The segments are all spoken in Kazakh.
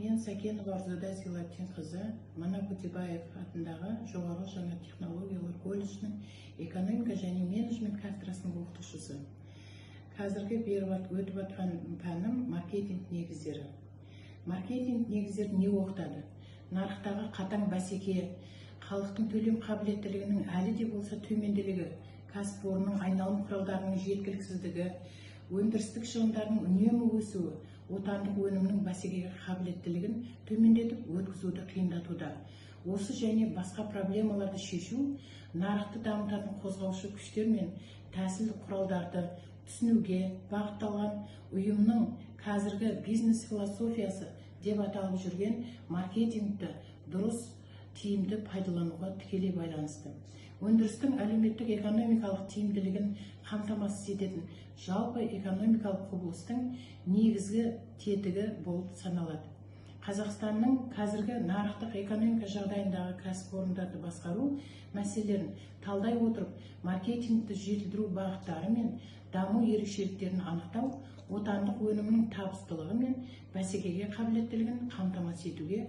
Мен Сәкенова Арзада Зилатинқызы, Манап Өтебаев атындағы жоғары жаңа технологиялар колледжінің экономика және менеджмент кафедрасының оқытушысы. Қазіргі өтіп жатқан пәнім маркетинг негіздері. Маркетинг негіздері не оқытады? Нарықтағы қатаң бәсеке, халықтың төлем қабілеттілігінің әлі де болса төменділігі, кәсіпорынның айналым құралдарының жеткіліксіздігі, өндірістік шығындардың үнемі өсуі, отандық өнімнің бәсекеге қабілеттілігін төмендетіп өткізуді қиындатуда. Осы және басқа проблемаларды шешу нарықты дамытатын қозғаушы күштер мен тәсіл құралдарды түсінуге бағытталған ұйымның қазіргі бизнес философиясы деп аталып жүрген маркетингті дұрыс тиімді пайдалануға тікелей байланысты. Өндірістің әлеуметтік экономикалық тиімділігін қамтамасыз ететін жалпы экономикалық құбылыстың негізгі тетігі болып саналады. Қазақстанның қазіргі нарықтық экономика жағдайындағы кәсіпорындарды басқару мәселелерін талдай отырып, маркетингті жетілдіру бағыттары мен даму ерекшеліктерін анықтау, отандық өнімнің табыстылығы мен бәсекеге қабілеттілігін қамтамасыз етуге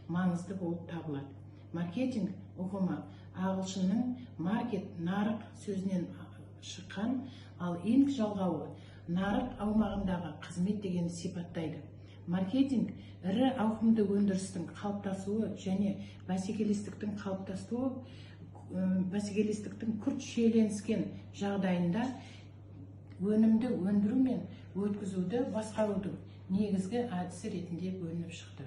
маңызды болып табылады. Маркетинг ұғымы ағылшынның маркет, нарық сөзінен шыққан, ал инк жалғауы нарық аумағындағы қызмет дегенді сипаттайды. Маркетинг ірі ауқымды өндірістің қалыптасуы және бәсекелестіктің күрт шиеленіскен жағдайында өнімді өндіру мен өткізуді басқарудың негізгі әдісі ретінде бөлініп шықты.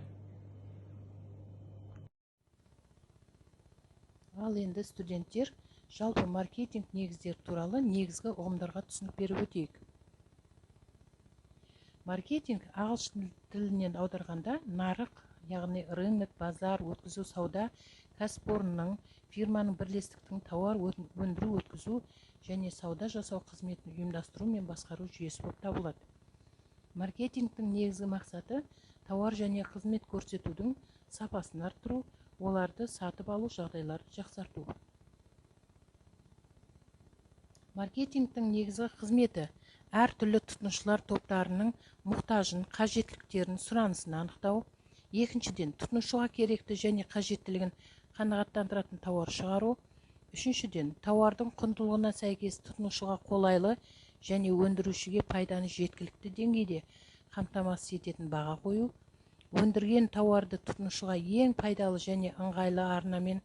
Ал енді студенттер жалпы маркетинг негіздері туралы негізгі ұғымдарға түсінік беріп өтейік. Маркетинг ағылшын тілінен аударғанда нарық, яғни рынок, базар, өткізу, сауда, кәсіпорынның, фирманың, бірлестіктің тауар өндіру, өткізу және сауда жасау қызметін ұйымдастыру мен басқару жүйесі болып табылады. Маркетингтің негізгі мақсаты тауар және қызмет көрсетудің сапасын арттыру, оларды сатып алу жағдайларын жақсарту. Маркетингтің негізгі қызметі әртүрлі тұтынушылар топтарының мұқтажын, қажеттіліктерін, сұранысын анықтау. Екіншіден, тұтынушыға керекті және қажеттілігін қанағаттандыратын тауар шығару. Үшіншіден, тауардың құндылығына сәйкес тұтынушыға қолайлы және өндірушіге пайданы жеткілікті деңгейде қамтамасыз ететін баға қою. Өндірген тауарды тұтынушыға ең пайдалы және ыңғайлы арнамен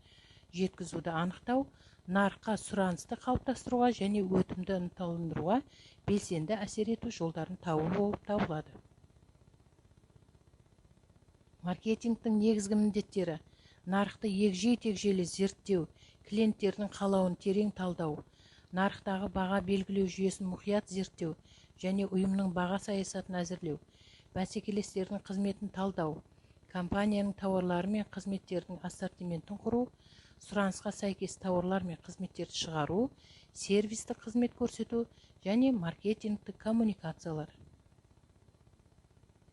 жеткізуді анықтау, нарыққа сұранысты қалыптастыруға және өтімді ынталандыруға белсенді әсер ету жолдарын табу болып табылады. Маркетингтің негізгі міндеттері: нарықты егжей-тегжейлі зерттеу, клиенттердің қалауын терең талдау, нарықтағы баға белгілеу жүйесін мұқият зерттеу және ұйымның баға саясатын әзірлеу, бәсекелестердің қызметін талдау, компанияның тауарлары мен қызметтердің ассортиментін құру, сұранысқа сәйкес тауарлар мен қызметтерді шығару, сервистік қызмет көрсету және маркетингтік коммуникациялар.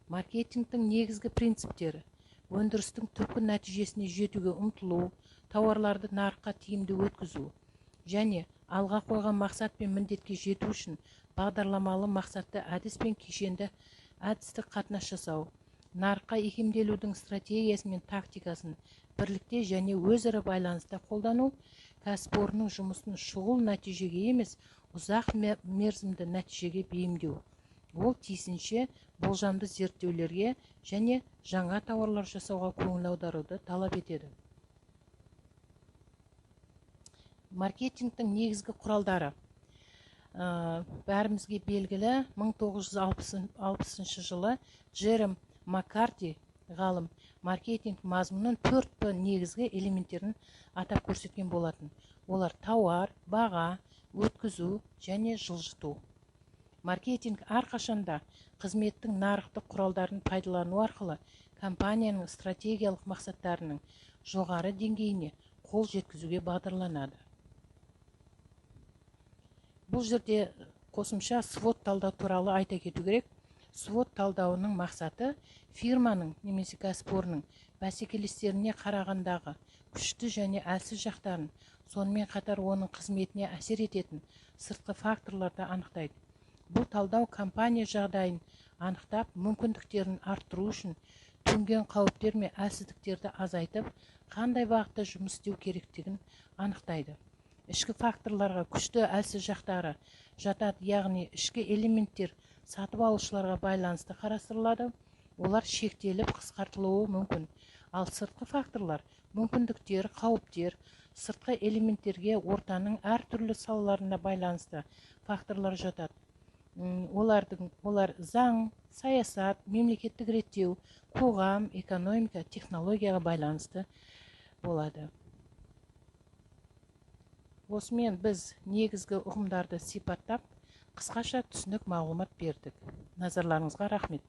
Маркетингтің негізгі принциптері: өндірістің түпкі нәтижесіне жетуге ұмтылу, тауарларды нарыққа тиімді өткізу және алға қойған мақсат пен міндетке жету үшін бағдарламалы мақсатты әдіс пен кешенді әдістік қатынас жасау, нарыққа икемделудің стратегиясы мен тактикасын бірлікте және өзара байланыста қолдану, кәсіпорынның жұмысын шұғыл нәтижеге емес, ұзақ мерзімді нәтижеге бейімдеу. Ол тиісінше болжамды зерттеулерге және жаңа тауарлар жасауға көңіл аударуды талап етеді. Маркетингтің негізгі құралдары: бәрімізге белгілі 1960 жылы Джерем Маккарти ғалым маркетинг мазмұнын 4 негізгі элементтерін атап көрсеткен болатын. Олар тауар, баға, өткізу және жылжыту. Маркетинг әрқашанда қызметтің нарықтық құралдарын пайдалану арқылы компанияның стратегиялық мақсаттарының жоғары деңгейіне қол жеткізуге бағдарланады. Бұл жерде қосымша свот талдау туралы айта кету керек. Свот талдауының мақсаты фирманың немесе кәсіпорынның бәсекелестеріне қарағандағы күшті және әлсіз жақтарын, сонымен қатар оның қызметіне әсер ететін сыртқы факторларды анықтайды. Бұл талдау компания жағдайын анықтап, мүмкіндіктерін арттыру үшін төнген қауіптер мен әлсіздіктерді азайтып, қандай бағытта жұмыс істеу керектігін анықтайды. Ішкі факторларға күшті әлсіз жақтары жатады, яғни ішкі элементтер сатып алушыларға байланысты қарастырылады. Олар шектеліп қысқартылуы мүмкін. Ал сыртқы факторлар, мүмкіндіктер, қауіптер, сыртқы элементтерге ортаның әртүрлі салаларына байланысты факторлар жатады. Олар заң, саясат, мемлекеттік реттеу, қоғам, экономика, технологияға байланысты болады. Осымен біз негізгі ұғымдарды сипаттап, қысқаша түсінік мағлұмат бердік. Назарларыңызға рахмет.